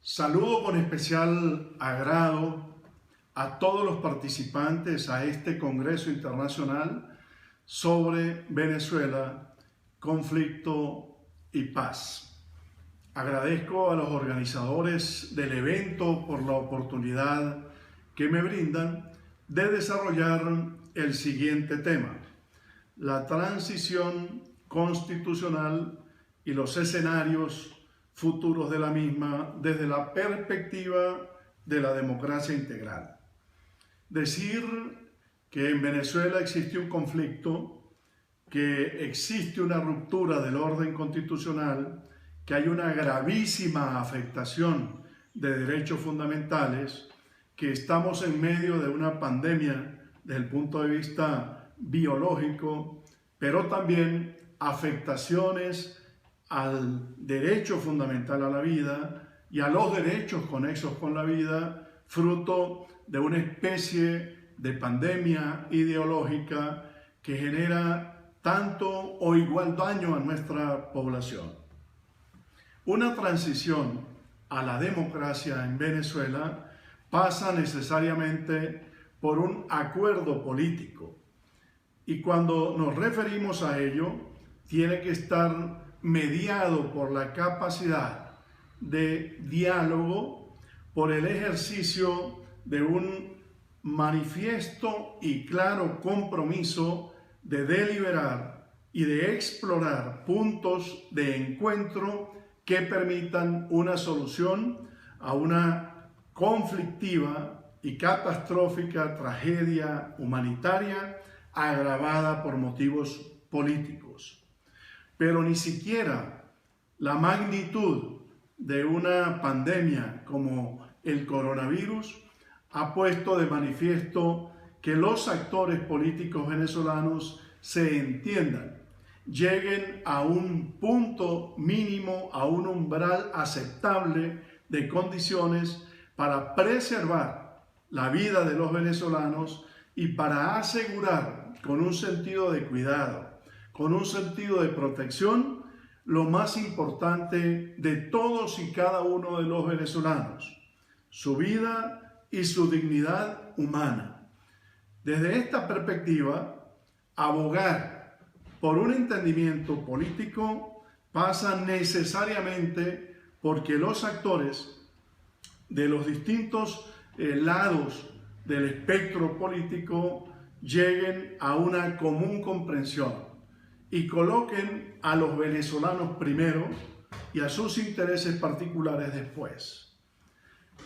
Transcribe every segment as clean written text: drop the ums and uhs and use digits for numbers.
Saludo con especial agrado a todos los participantes a este Congreso Internacional sobre Venezuela, conflicto y paz. Agradezco a los organizadores del evento por la oportunidad que me brindan de desarrollar el siguiente tema: la transición constitucional y los escenarios futuros de la misma desde la perspectiva de la democracia integral. Decir que en Venezuela existe un conflicto, que existe una ruptura del orden constitucional, que hay una gravísima afectación de derechos fundamentales, que estamos en medio de una pandemia desde el punto de vista biológico, pero también afectaciones al derecho fundamental a la vida y a los derechos conexos con la vida, fruto de una especie de pandemia ideológica que genera tanto o igual daño a nuestra población. Una transición a la democracia en Venezuela pasa necesariamente por un acuerdo político, y cuando nos referimos a ello, tiene que estar mediado por la capacidad de diálogo, por el ejercicio de un manifiesto y claro compromiso de deliberar y de explorar puntos de encuentro que permitan una solución a una conflictiva y catastrófica tragedia humanitaria agravada por motivos políticos. Pero ni siquiera la magnitud de una pandemia como el coronavirus ha puesto de manifiesto que los actores políticos venezolanos se entiendan, lleguen a un punto mínimo, a un umbral aceptable de condiciones para preservar la vida de los venezolanos y para asegurar con un sentido de cuidado, con un sentido de protección, lo más importante de todos y cada uno de los venezolanos: su vida y su dignidad humana. Desde esta perspectiva, abogar por un entendimiento político pasa necesariamente porque los actores de los distintos lados del espectro político lleguen a una común comprensión y coloquen a los venezolanos primero y a sus intereses particulares después.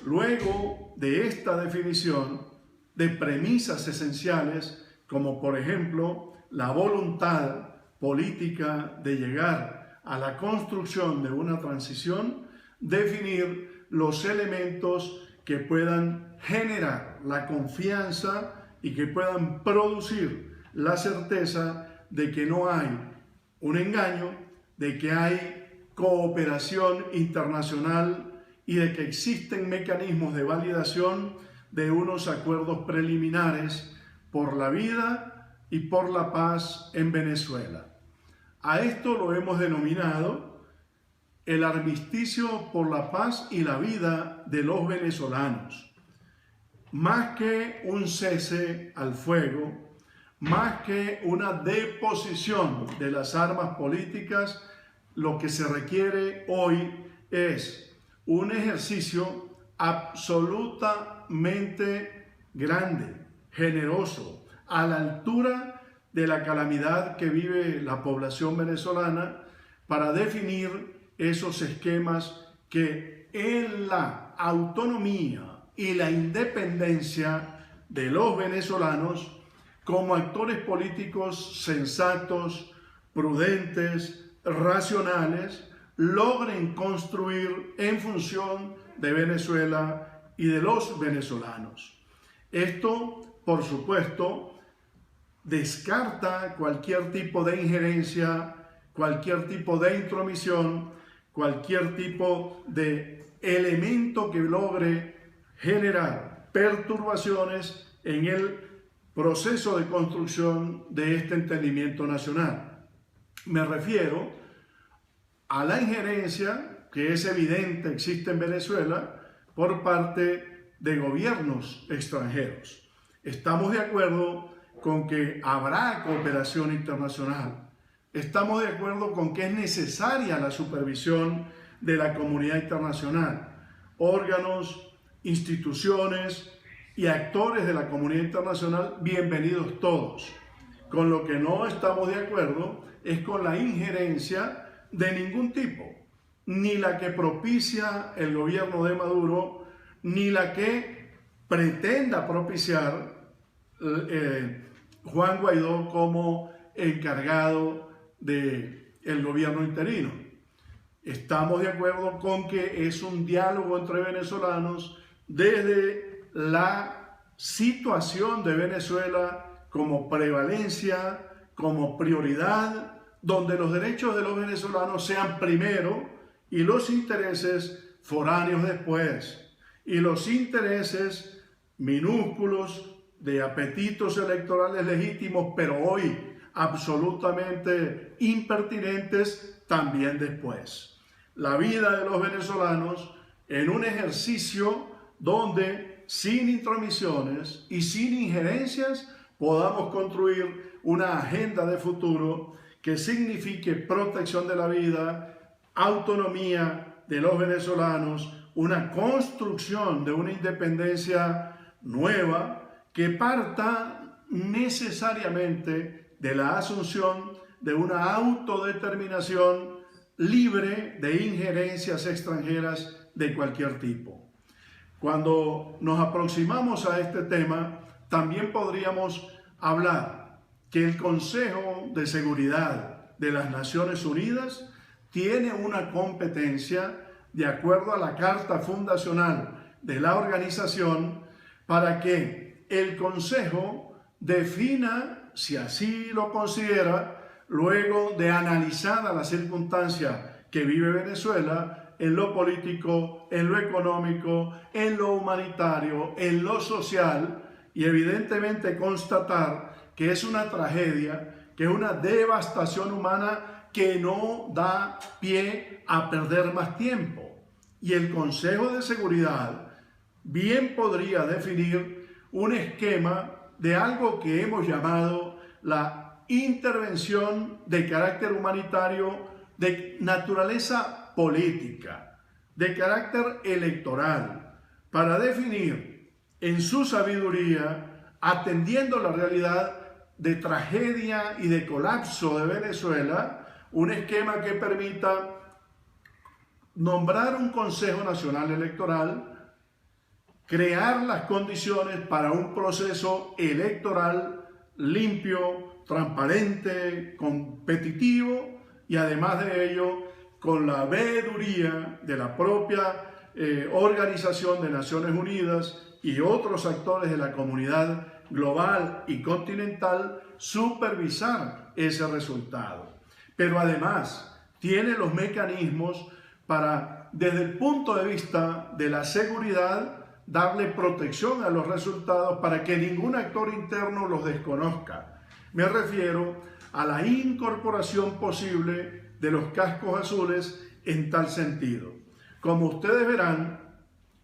Luego de esta definición de premisas esenciales, como por ejemplo la voluntad política de llegar a la construcción de una transición, definir los elementos que puedan generar la confianza y que puedan producir la certeza de que no hay un engaño, de que hay cooperación internacional y de que existen mecanismos de validación de unos acuerdos preliminares por la vida y por la paz en Venezuela. A esto lo hemos denominado el armisticio por la paz y la vida de los venezolanos. Más que un cese al fuego, más que una deposición de las armas políticas, lo que se requiere hoy es un ejercicio absolutamente grande, generoso, a la altura de la calamidad que vive la población venezolana, para definir esos esquemas que en la autonomía y la independencia de los venezolanos, como actores políticos sensatos, prudentes, racionales, logren construir en función de Venezuela y de los venezolanos. Esto, por supuesto, descarta cualquier tipo de injerencia, cualquier tipo de intromisión, cualquier tipo de elemento que logre generar perturbaciones en el proceso de construcción de este entendimiento nacional. Me refiero a la injerencia que es evidente existe en Venezuela por parte de gobiernos extranjeros. Estamos de acuerdo con que habrá cooperación internacional. Estamos de acuerdo con que es necesaria la supervisión de la comunidad internacional. Órganos, instituciones y actores de la comunidad internacional, bienvenidos todos. Con lo que no estamos de acuerdo es con la injerencia de ningún tipo, ni la que propicia el gobierno de Maduro, ni la que pretenda propiciar Juan Guaidó como encargado del gobierno interino. Estamos de acuerdo con que es un diálogo entre venezolanos desde la situación de Venezuela como prevalencia, como prioridad, donde los derechos de los venezolanos sean primero y los intereses foráneos después, y los intereses minúsculos de apetitos electorales legítimos, pero hoy absolutamente impertinentes, también después. La vida de los venezolanos en un ejercicio donde sin intromisiones y sin injerencias podamos construir una agenda de futuro que signifique protección de la vida, autonomía de los venezolanos, una construcción de una independencia nueva que parta necesariamente de la asunción de una autodeterminación libre de injerencias extranjeras de cualquier tipo. Cuando nos aproximamos a este tema, también podríamos hablar que el Consejo de Seguridad de las Naciones Unidas tiene una competencia de acuerdo a la Carta Fundacional de la organización para que el Consejo defina, si así lo considera, luego de analizada la circunstancia que vive Venezuela, en lo político, en lo económico, en lo humanitario, en lo social, y evidentemente constatar que es una tragedia, que es una devastación humana que no da pie a perder más tiempo. Y el Consejo de Seguridad bien podría definir un esquema de algo que hemos llamado la intervención de carácter humanitario de naturaleza política, de carácter electoral, para definir en su sabiduría, atendiendo la realidad de tragedia y de colapso de Venezuela, un esquema que permita nombrar un Consejo Nacional Electoral, crear las condiciones para un proceso electoral limpio, transparente, competitivo y además de ello con la veeduría de la propia Organización de Naciones Unidas y otros actores de la comunidad global y continental, supervisar ese resultado. Pero además tiene los mecanismos para, desde el punto de vista de la seguridad, darle protección a los resultados para que ningún actor interno los desconozca. Me refiero a la incorporación posible de los cascos azules en tal sentido. Como ustedes verán,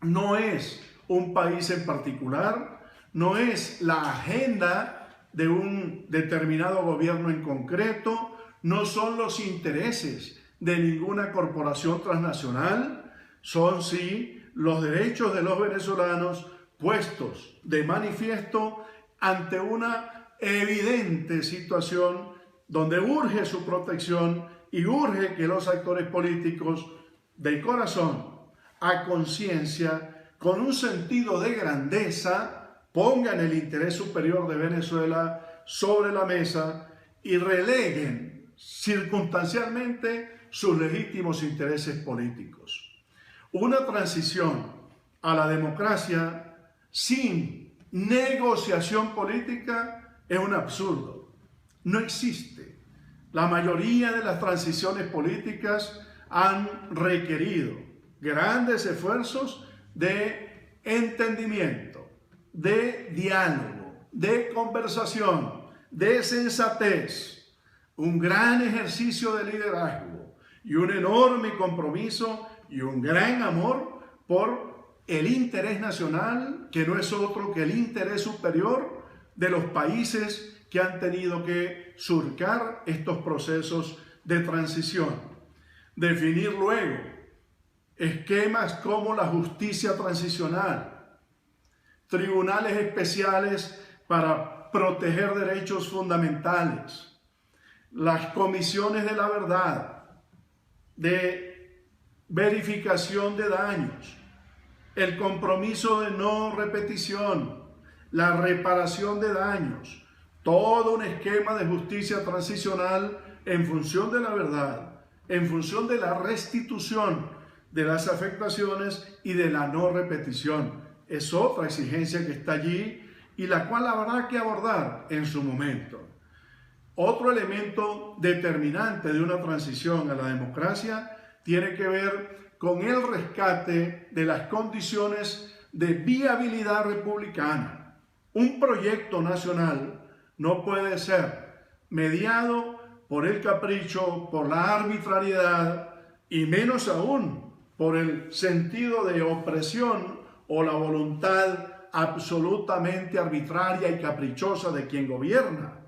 no es un país en particular, no es la agenda de un determinado gobierno en concreto, no son los intereses de ninguna corporación transnacional, son sí los derechos de los venezolanos puestos de manifiesto ante una evidente situación donde urge su protección y urge que los actores políticos de corazón, a conciencia, con un sentido de grandeza, pongan el interés superior de Venezuela sobre la mesa y releguen circunstancialmente sus legítimos intereses políticos. Una transición a la democracia sin negociación política es un absurdo. No existe. La mayoría de las transiciones políticas han requerido grandes esfuerzos de entendimiento, de diálogo, de conversación, de sensatez, un gran ejercicio de liderazgo y un enorme compromiso y un gran amor por el interés nacional, que no es otro que el interés superior de los países que han tenido que surcar estos procesos de transición. Definir luego esquemas como la justicia transicional, tribunales especiales para proteger derechos fundamentales, las comisiones de la verdad, de verificación de daños, el compromiso de no repetición, la reparación de daños, todo un esquema de justicia transicional en función de la verdad, en función de la restitución de las afectaciones y de la no repetición. Es otra exigencia que está allí y la cual habrá que abordar en su momento. Otro elemento determinante de una transición a la democracia tiene que ver con el rescate de las condiciones de viabilidad republicana. Un proyecto nacional no puede ser mediado por el capricho, por la arbitrariedad y menos aún por el sentido de opresión o la voluntad absolutamente arbitraria y caprichosa de quien gobierna.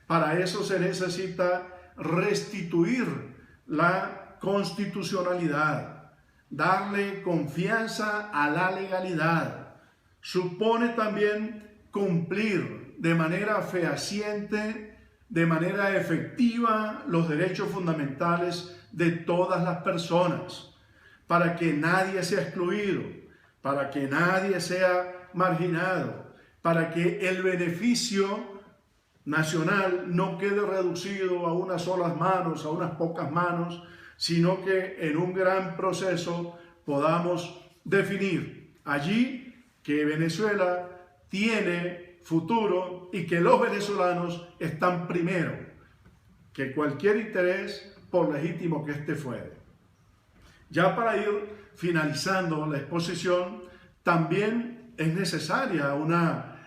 Para eso se necesita restituir la constitucionalidad, darle confianza a la legalidad. Supone también cumplir de manera fehaciente, de manera efectiva, los derechos fundamentales de todas las personas, para que nadie sea excluido, para que nadie sea marginado, para que el beneficio nacional no quede reducido a unas solas manos, a unas pocas manos, sino que en un gran proceso podamos definir allí que Venezuela tiene futuro y que los venezolanos están primero que cualquier interés, por legítimo que éste fuere. Ya para ir finalizando la exposición, también es necesaria una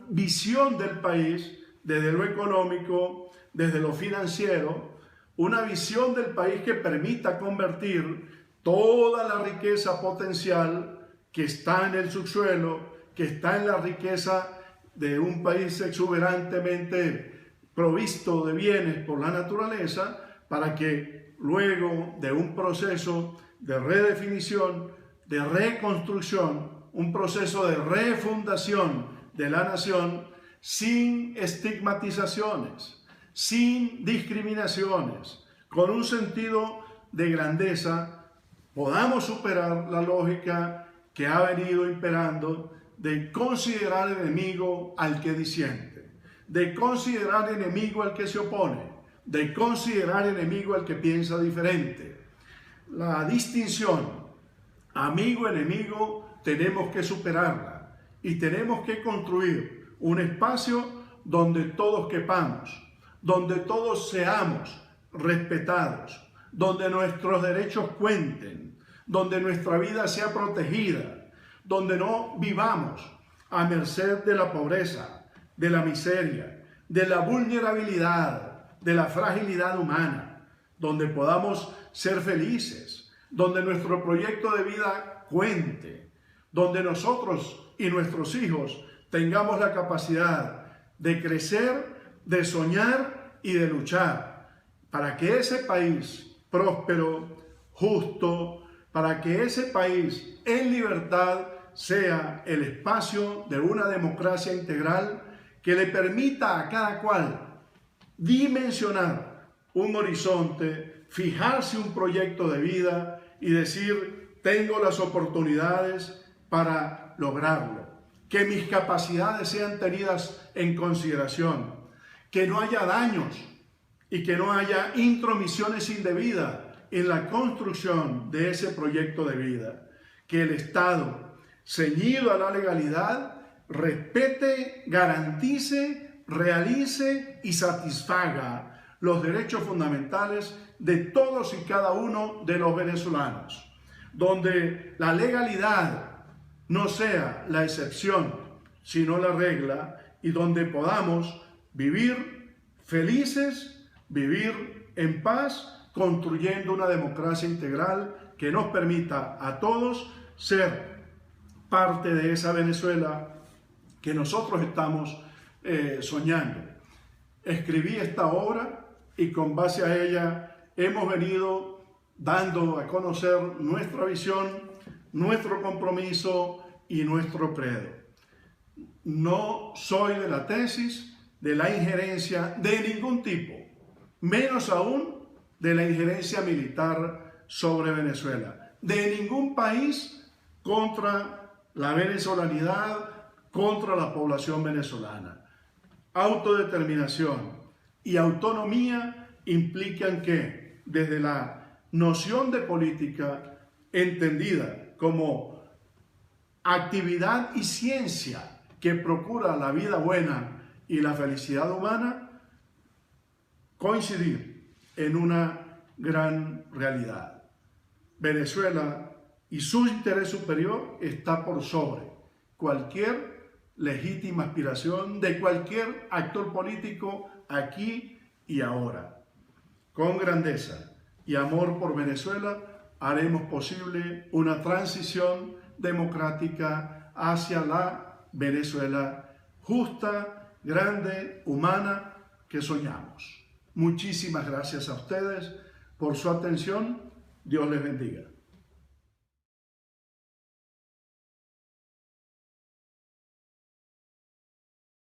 visión del país desde lo económico, desde lo financiero, una visión del país que permita convertir toda la riqueza potencial que está en el subsuelo, que está en la riqueza de un país exuberantemente provisto de bienes por la naturaleza, para que luego de un proceso de redefinición, de reconstrucción, un proceso de refundación de la nación, sin estigmatizaciones, sin discriminaciones, con un sentido de grandeza, podamos superar la lógica que ha venido imperando de considerar enemigo al que disiente, de considerar enemigo al que se opone, de considerar enemigo al que piensa diferente. La distinción amigo-enemigo tenemos que superarla y tenemos que construir un espacio donde todos quepamos, donde todos seamos respetados, donde nuestros derechos cuenten, donde nuestra vida sea protegida, donde no vivamos a merced de la pobreza, de la miseria, de la vulnerabilidad, de la fragilidad humana, donde podamos ser felices, donde nuestro proyecto de vida cuente, donde nosotros y nuestros hijos tengamos la capacidad de crecer, de soñar y de luchar para que ese país próspero, justo, para que ese país en libertad sea el espacio de una democracia integral que le permita a cada cual dimensionar un horizonte, fijarse un proyecto de vida y decir, tengo las oportunidades para lograrlo, que mis capacidades sean tenidas en consideración, que no haya daños y que no haya intromisiones indebidas en la construcción de ese proyecto de vida, que el Estado, ceñido a la legalidad, respete, garantice, realice y satisfaga los derechos fundamentales de todos y cada uno de los venezolanos, donde la legalidad no sea la excepción, sino la regla, y donde podamos vivir felices, vivir en paz, construyendo una democracia integral que nos permita a todos ser parte de esa Venezuela que nosotros estamos soñando. Escribí esta obra y con base a ella hemos venido dando a conocer nuestra visión, nuestro compromiso y nuestro credo. No soy de la tesis de la injerencia de ningún tipo, menos aún de la injerencia militar sobre Venezuela, de ningún país contra la venezolanidad, contra la población venezolana. Autodeterminación y autonomía implican que desde la noción de política entendida como actividad y ciencia que procura la vida buena y la felicidad humana, coincidir en una gran realidad. Venezuela y su interés superior está por sobre cualquier legítima aspiración de cualquier actor político aquí y ahora. Con grandeza y amor por Venezuela haremos posible una transición democrática hacia la Venezuela justa, grande, humana que soñamos. Muchísimas gracias a ustedes por su atención. Dios les bendiga.